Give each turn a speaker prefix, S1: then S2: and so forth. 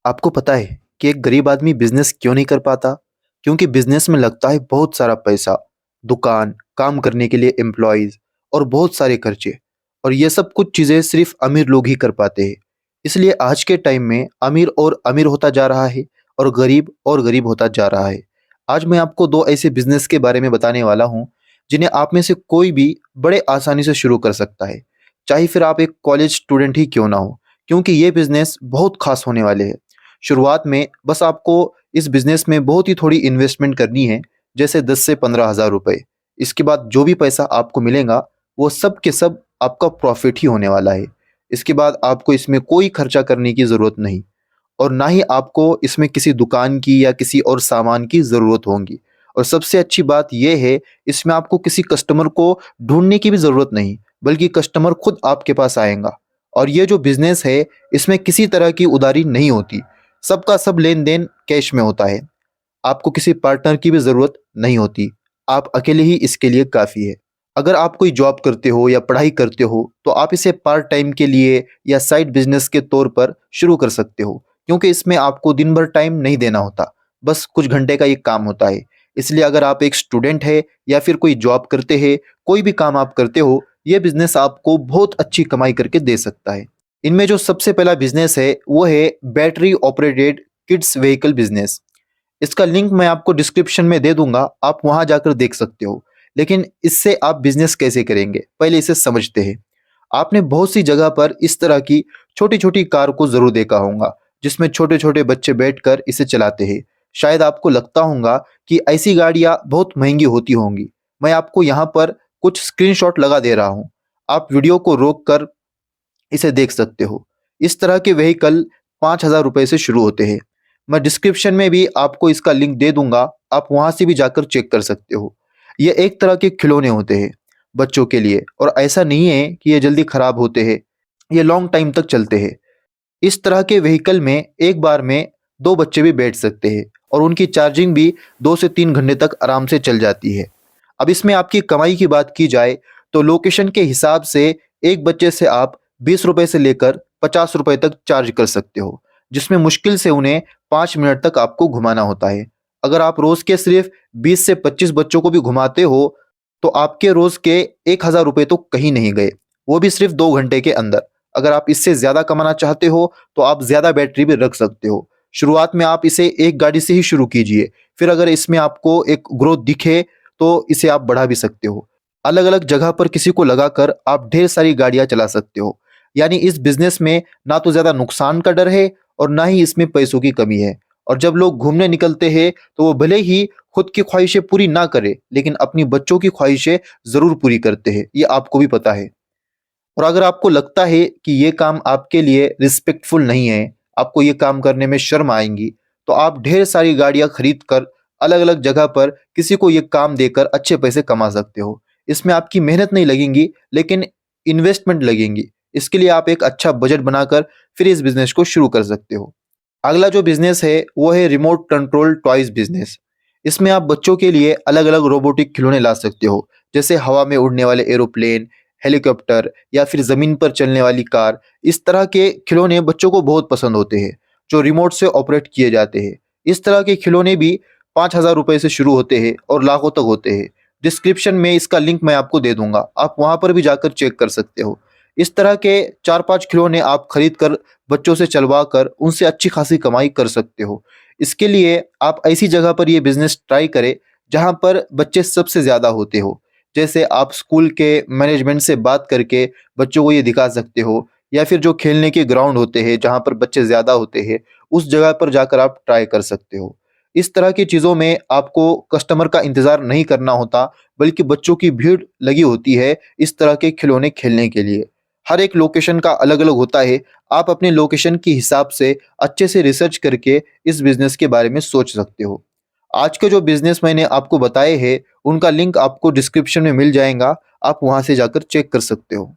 S1: आपको पता है कि एक गरीब आदमी बिजनेस क्यों नहीं कर पाता? क्योंकि बिजनेस में लगता है बहुत सारा पैसा, दुकान, काम करने के लिए एम्प्लॉइज और बहुत सारे खर्चे। और ये सब कुछ चीज़ें सिर्फ अमीर लोग ही कर पाते हैं। इसलिए आज के टाइम में अमीर और अमीर होता जा रहा है और गरीब होता जा रहा है। आज मैं आपको दो ऐसे बिजनेस के बारे में बताने वाला हूँ जिन्हें आप में से कोई भी बड़े आसानी से शुरू कर सकता है, चाहे फिर आप एक कॉलेज स्टूडेंट ही क्यों ना हो, क्योंकि ये बिजनेस बहुत खास होने वाले हैं। शुरुआत में बस आपको इस बिज़नेस में बहुत ही थोड़ी इन्वेस्टमेंट करनी है, जैसे 10 से 15,000 रुपए। इसके बाद जो भी पैसा आपको मिलेगा, वो सब के सब आपका प्रॉफ़िट ही होने वाला है। इसके बाद आपको इसमें कोई खर्चा करने की ज़रूरत नहीं और ना ही आपको इसमें किसी दुकान की या किसी और सामान की ज़रूरत होगी। और सबसे अच्छी बात ये है, इसमें आपको किसी कस्टमर को ढूँढने की भी ज़रूरत नहीं, बल्कि कस्टमर खुद आपके पास आएगा। और ये जो बिज़नेस है, इसमें किसी तरह की उधारी नहीं होती। सबका सब लेन-देन कैश में होता है। आपको किसी पार्टनर की भी ज़रूरत नहीं होती। आप अकेले ही इसके लिए काफ़ी है। अगर आप कोई जॉब करते हो या पढ़ाई करते हो, तो आप इसे पार्ट टाइम के लिए या साइड बिज़नेस के तौर पर शुरू कर सकते हो, क्योंकि इसमें आपको दिन भर टाइम नहीं देना होता, बस कुछ घंटे का ये काम होता है। इसलिए अगर आप एक स्टूडेंट है या फिर कोई जॉब करते हैं, कोई भी काम आप करते हो, ये बिज़नेस आपको बहुत अच्छी कमाई करके दे सकता है। इनमें जो सबसे पहला बिज़नेस है, वो है battery operated kids vehicle business. इसका लिंक मैं आपको डिस्क्रिप्शन में दे दूँगा, आप वहाँ जाकर देख सकते हो। लेकिन इससे आप बिज़नेस कैसे करेंगे, पहले इसे समझते हैं। आपने बहुत सी जगह पर इस तरह की छोटी-छोटी कार को ज़रूर देखा होगा, जिसमें छोटे-छोटे बच्चे बैठकर इसे चलाते हैं। शायद आपको लगता होगा कि ऐसी गाड़ियाँ बहुत महँगी होती होंगी। मैं आपको यहाँ पर कुछ स्क्रीनशॉट लगा दे रहा हूँ। आप वीडियो को रोक कर इसे देख सकते हो। इस तरह के व्हीकल 5,000 रुपए से शुरू होते हैं। मैं डिस्क्रिप्शन में भी आपको इसका लिंक दे दूँगा, आप वहाँ से भी जाकर चेक कर सकते हो। ये एक तरह के खिलौने होते हैं बच्चों के लिए, और ऐसा नहीं है कि ये जल्दी खराब होते हैं, ये लॉन्ग टाइम तक चलते हैं। इस तरह के व्हीकल में एक बार में 2 बच्चे भी बैठ सकते हैं और उनकी चार्जिंग भी 2 से 3 घंटे तक आराम से चल जाती है। अब इसमें आपकी कमाई की बात की जाए, तो लोकेशन के हिसाब से एक बच्चे से आप 20 रुपए से लेकर 50 रुपए तक चार्ज कर सकते हो, जिसमें मुश्किल से उन्हें 5 मिनट तक आपको घुमाना होता है। अगर आप रोज़ के सिर्फ 20 से 25 बच्चों को भी घुमाते हो, तो आपके रोज़ के 1,000 रुपए तो कहीं नहीं गए, वो भी सिर्फ 2 घंटे के अंदर। अगर आप इससे ज़्यादा कमाना चाहते हो, तो आप ज़्यादा बैटरी भी रख सकते हो। शुरुआत में आप इसे एक गाड़ी से ही शुरू कीजिए, फिर अगर इसमें आपको एक ग्रोथ दिखे, तो इसे आप बढ़ा भी सकते हो। अलग-अलग जगह पर किसी को लगाकर आप ढेर सारी गाड़ियाँ चला सकते हो। यानी इस बिज़नेस में ना तो ज़्यादा नुकसान का डर है और ना ही इसमें पैसों की कमी है। और जब लोग घूमने निकलते हैं, तो वो भले ही खुद की ख्वाहिशें पूरी ना करें, लेकिन अपनी बच्चों की ख्वाहिशें ज़रूर पूरी करते हैं। ये आपको भी पता है। और अगर आपको लगता है कि ये काम आपके लिए रिस्पेक्टफुल नहीं है, आपको ये काम करने में शर्म आएँगी, तो आप ढेर सारी गाड़ियाँ खरीद कर अलग-अलग जगह पर किसी को ये काम देकर अच्छे पैसे कमा सकते हो। इसमें आपकी मेहनत नहीं लगेंगी, लेकिन इन्वेस्टमेंट लगेंगी। इसके लिए आप एक अच्छा बजट बनाकर फिर इस बिज़नेस को शुरू कर सकते हो। अगला जो बिज़नेस है, वो है रिमोट कंट्रोल टॉयज़ बिज़नेस। इसमें आप बच्चों के लिए अलग-अलग रोबोटिक खिलौने ला सकते हो, जैसे हवा में उड़ने वाले एरोप्लेन, हेलीकॉप्टर या फिर ज़मीन पर चलने वाली कार। इस तरह के खिलौने बच्चों को बहुत पसंद होते हैं, जो रिमोट से ऑपरेट किए जाते हैं। इस तरह के खिलौने भी 5,000 रुपए से शुरू होते हैं और लाखों तक होते हैं। डिस्क्रिप्शन में इसका लिंक मैं आपको दे दूँगा, आप वहाँ पर भी जाकर चेक कर सकते हो। इस तरह के 4-5 खिलौने आप खरीद कर बच्चों से चलवा कर उनसे अच्छी खासी कमाई कर सकते हो। इसके लिए आप ऐसी जगह पर ये बिज़नेस ट्राई करें, जहाँ पर बच्चे सबसे ज़्यादा होते हो। जैसे आप स्कूल के मैनेजमेंट से बात करके बच्चों को ये दिखा सकते हो, या फिर जो खेलने के ग्राउंड होते हैं, जहाँ पर बच्चे ज़्यादा होते हैं, उस जगह पर जाकर आप ट्राई कर सकते हो। इस तरह की चीज़ों में आपको कस्टमर का इंतज़ार नहीं करना होता, बल्कि बच्चों की भीड़ लगी होती है इस तरह के खिलौने खेलने के लिए। हर एक लोकेशन का अलग-अलग होता है, आप अपने लोकेशन के हिसाब से अच्छे से रिसर्च करके इस बिज़नेस के बारे में सोच सकते हो। आज के जो बिज़नेस मैंने आपको बताए हैं, उनका लिंक आपको डिस्क्रिप्शन में मिल जाएगा, आप वहाँ से जाकर चेक कर सकते हो।